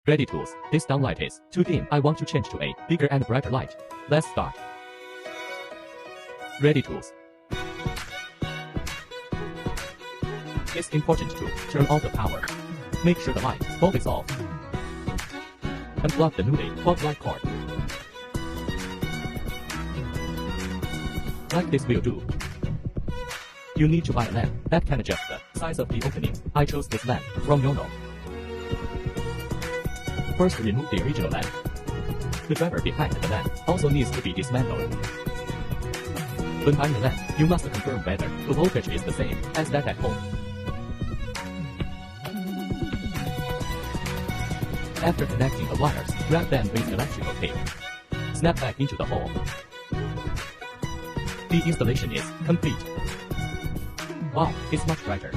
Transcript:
Ready tools. This downlight is too dim. I want to change to a bigger and brighter light. Let's start. Ready tools. It's important to turn off the power. Make sure the light bulb is off. Unplug the newly plugged light cord. Like this will do. You need to buy a lamp that can adjust the size of the opening. I chose this lamp from YONO. First, remove the original lamp. The driver behind the lamp also needs to be dismantled. When buying the lamp, you must confirm whether the voltage is the same as that at home. After connecting the wires, wrap them with electrical tape. Snap back into the hole. The installation is complete. Wow, it's much brighter.